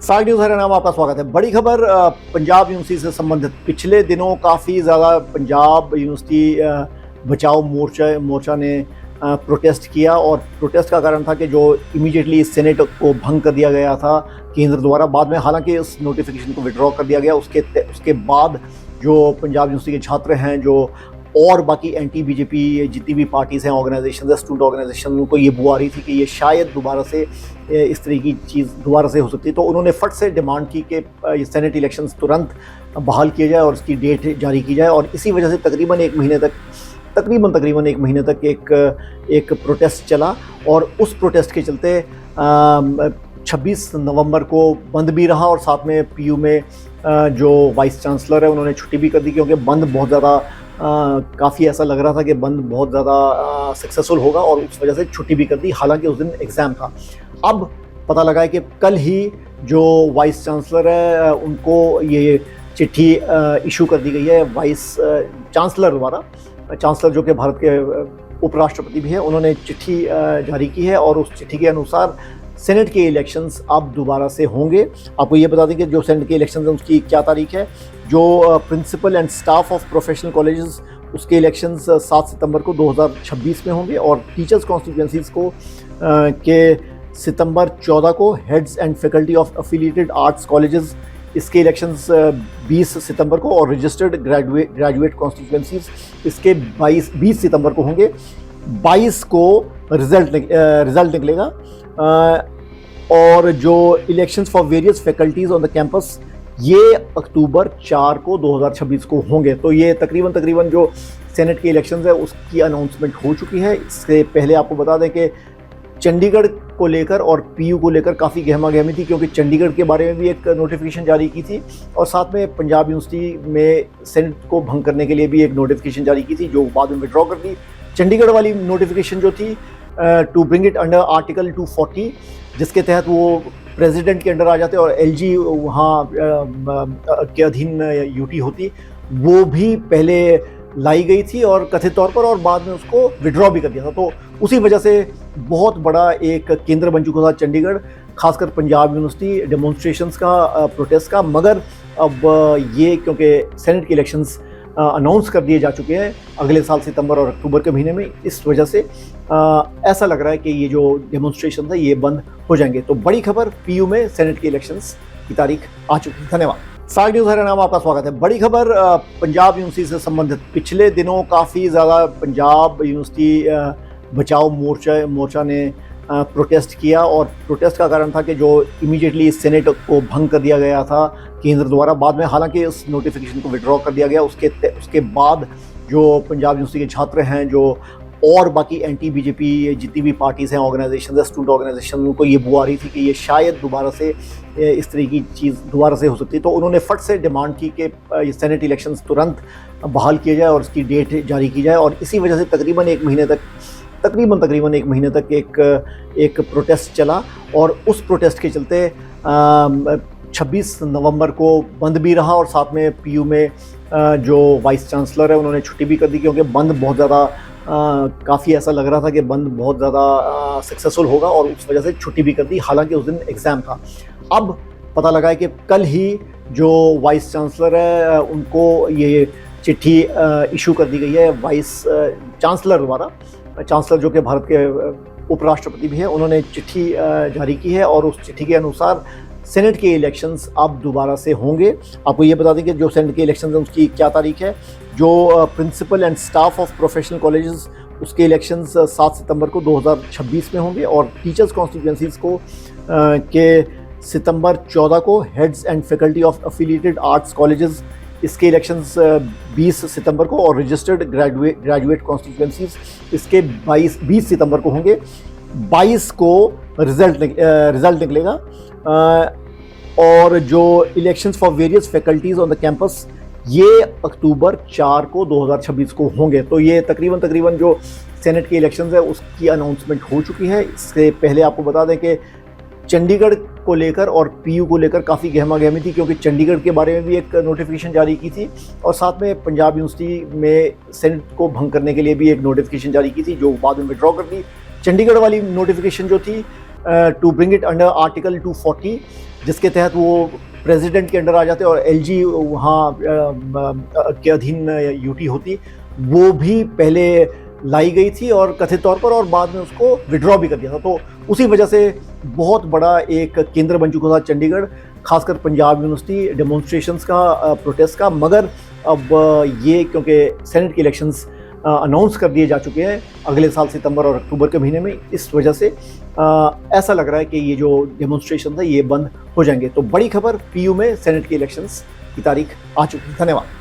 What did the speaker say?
साग न्यूज़ हरियाणा में आपका स्वागत है। बड़ी खबर पंजाब यूनिवर्सिटी से संबंधित। पिछले दिनों काफ़ी ज़्यादा पंजाब यूनिवर्सिटी बचाओ मोर्चा ने प्रोटेस्ट किया और प्रोटेस्ट का कारण था कि जो इमीडिएटली सेनेट को भंग कर दिया गया था केंद्र द्वारा। बाद में हालांकि उस नोटिफिकेशन को विड्रॉ कर दिया गया। उसके बाद जो पंजाब यूनिवर्सिटी के छात्र हैं जो और बाकी एंटी बीजेपी जितनी भी पार्टीज़ हैं, ऑर्गेनाइजेशन, स्टूडेंट ऑर्गेनाइजेशन, उनको ये बुआ रही थी कि ये शायद दोबारा से इस तरह की चीज़ दोबारा से हो सकती है। तो उन्होंने फट से डिमांड की कि ये सेनेट इलेक्शंस तुरंत बहाल किए जाए और उसकी डेट जारी की जाए। और इसी वजह से तकरीबन एक महीने तक एक प्रोटेस्ट चला और उस प्रोटेस्ट के चलते 26 नवंबर को बंद भी रहा और साथ में पीयू में जो वाइस चांसलर है उन्होंने छुट्टी भी कर दी, क्योंकि बंद बहुत ज़्यादा काफ़ी ऐसा लग रहा था कि बंद बहुत ज़्यादा सक्सेसफुल होगा और उस वजह से छुट्टी भी कर दी। हालांकि उस दिन एग्ज़ाम था। अब पता लगा है कि कल ही जो वाइस चांसलर है उनको ये चिट्ठी इशू कर दी गई है वाइस चांसलर द्वारा। चांसलर जो कि भारत के उपराष्ट्रपति भी हैं, उन्होंने चिट्ठी जारी की है और उस चिट्ठी के अनुसार सेनेट के इलेक्शंस अब दोबारा से होंगे। आपको ये बता दें कि जो सेनेट के इलेक्शंस हैं उसकी क्या तारीख है। जो principal and staff of professional colleges उसके इलेक्शंस 7 सितंबर को 2026 में होंगे और टीचर्स कॉन्स्टिट्यूंसीज को के सितंबर 14 को heads and faculty of affiliated arts colleges इसके इलेक्शंस 20 सितंबर को और रजिस्टर्ड ग्रेजुएट कॉन्स्टिट्यूंसीज इसके 20 सितंबर को होंगे। 22 को रिजल्ट निकलेगा और जो elections for various faculties on the campus ये अक्टूबर 4 को 2026 को होंगे। तो ये तकरीबन जो सेनेट के इलेक्शंस है उसकी अनाउंसमेंट हो चुकी है। इससे पहले आपको बता दें कि चंडीगढ़ को लेकर और पीयू को लेकर काफ़ी गहमा-गहमी थी, क्योंकि चंडीगढ़ के बारे में भी एक नोटिफिकेशन जारी की थी और साथ में पंजाब यूनिवर्सिटी में सेनेट को भंग करने के लिए भी एक नोटिफिकेशन जारी की थी जो बाद में विड्रॉ कर दी। चंडीगढ़ वाली नोटिफिकेशन जो थी to bring it under article 240, जिसके तहत वो प्रेसिडेंट के अंडर आ जाते और एलजी वहाँ के अधीन यूटी होती, वो भी पहले लाई गई थी और कथित तौर पर, और बाद में उसको विड्रॉ भी कर दिया था। तो उसी वजह से बहुत बड़ा एक केंद्र बन चुका था चंडीगढ़, खासकर पंजाब यूनिवर्सिटी डेमोन्स्ट्रेशंस का, प्रोटेस्ट का। मगर अब ये क्योंकि सेनेट के इलेक्शंस अनाउंस कर दिए जा चुके हैं अगले साल सितंबर और अक्टूबर के महीने में, इस वजह से ऐसा लग रहा है कि ये जो डेमोन्स्ट्रेशन है ये बंद हो जाएंगे। तो बड़ी खबर, पीयू में सेनेट के इलेक्शंस की तारीख आ चुकी है। धन्यवाद। साग न्यूज़ हरियाणा में आपका स्वागत है। बड़ी खबर पंजाब यूनिवर्सिटी से संबंधित। पिछले दिनों काफ़ी ज़्यादा पंजाब यूनिवर्सिटी बचाओ मोर्चा ने प्रोटेस्ट किया और प्रोटेस्ट का कारण था कि जो इमीडिएटली सेनेट को भंग कर दिया गया था केंद्र द्वारा। बाद में हालांकि उस नोटिफिकेशन को विड्रॉ कर दिया गया। उसके बाद जो पंजाब यूनिवर्सिटी के छात्र हैं जो और बाकी एंटी बीजेपी जितनी भी पार्टीज़ हैं, ऑर्गेनाइजेशन, स्टूडेंट ऑर्गेनाइजेशन, उनको ये बुआ रही थी कि ये शायद दोबारा से इस तरह की चीज़ दोबारा से हो सकती है। तो उन्होंने फट से डिमांड की कि ये सेनेट इलेक्शंस तुरंत बहाल किए जाए और उसकी डेट जारी की जाए। और इसी वजह से तकरीबन एक महीने तक एक प्रोटेस्ट चला और उस प्रोटेस्ट के चलते 26 नवंबर को बंद भी रहा और साथ में पीयू में जो वाइस चांसलर है उन्होंने छुट्टी भी कर दी, क्योंकि बंद बहुत ज़्यादा काफ़ी ऐसा लग रहा था कि बंद बहुत ज़्यादा सक्सेसफुल होगा और उस वजह से छुट्टी भी कर दी। हालांकि उस दिन एग्ज़ाम था। अब पता लगा है कि कल ही जो वाइस चांसलर है उनको ये चिट्ठी इशू कर दी गई है वाइस चांसलर द्वारा। चांसलर जो कि भारत के उपराष्ट्रपति भी हैं, उन्होंने चिट्ठी जारी की है और उस चिट्ठी के अनुसार सेनेट के इलेक्शंस अब दोबारा से होंगे। आपको ये बता दें कि जो सेनेट के इलेक्शंस हैं उसकी क्या तारीख है। जो principal and staff of professional colleges उसके इलेक्शंस 7 सितंबर को 2026 में होंगे और टीचर्स कॉन्स्टिट्यूंसीज को के सितंबर 14 को heads and faculty of affiliated arts colleges इसके इलेक्शंस 20 सितंबर को और रजिस्टर्ड ग्रेजुएट कॉन्स्टिट्यूंसीज इसके 20 सितंबर को होंगे। 22 को रिजल्ट निकलेगा और जो elections for various faculties on the campus ये अक्टूबर 4 को 2026 को होंगे। तो ये तकरीबन जो सेनेट के इलेक्शंस है उसकी अनाउंसमेंट हो चुकी है। इससे पहले आपको बता दें कि चंडीगढ़ को लेकर और पीयू को लेकर काफ़ी गहमा-गहमी थी, क्योंकि चंडीगढ़ के बारे में भी एक नोटिफिकेशन जारी की थी और साथ में पंजाब यूनिवर्सिटी में सेनेट को भंग करने के लिए भी एक नोटिफिकेशन जारी की थी जो बाद में विड्रॉ कर दी। चंडीगढ़ वाली नोटिफिकेशन जो थी to bring it under article 240, जिसके तहत वो प्रेसिडेंट के अंडर आ जाते और एलजी वहाँ के अधीन यूटी होती, वो भी पहले लाई गई थी और कथित तौर पर, और बाद में उसको विड्रॉ भी कर दिया था। तो उसी वजह से बहुत बड़ा एक केंद्र बन चुका था चंडीगढ़, खासकर पंजाब यूनिवर्सिटी डेमोन्स्ट्रेशंस का, प्रोटेस्ट का। मगर अब ये क्योंकि सेनेट के इलेक्शंस अनाउंस कर दिए जा चुके हैं अगले साल सितंबर और अक्टूबर के महीने में, इस वजह से ऐसा लग रहा है कि ये जो डेमोन्स्ट्रेशन है ये बंद हो जाएंगे। तो बड़ी खबर, पीयू में सेनेट के इलेक्शंस की तारीख आ चुकी है। धन्यवाद।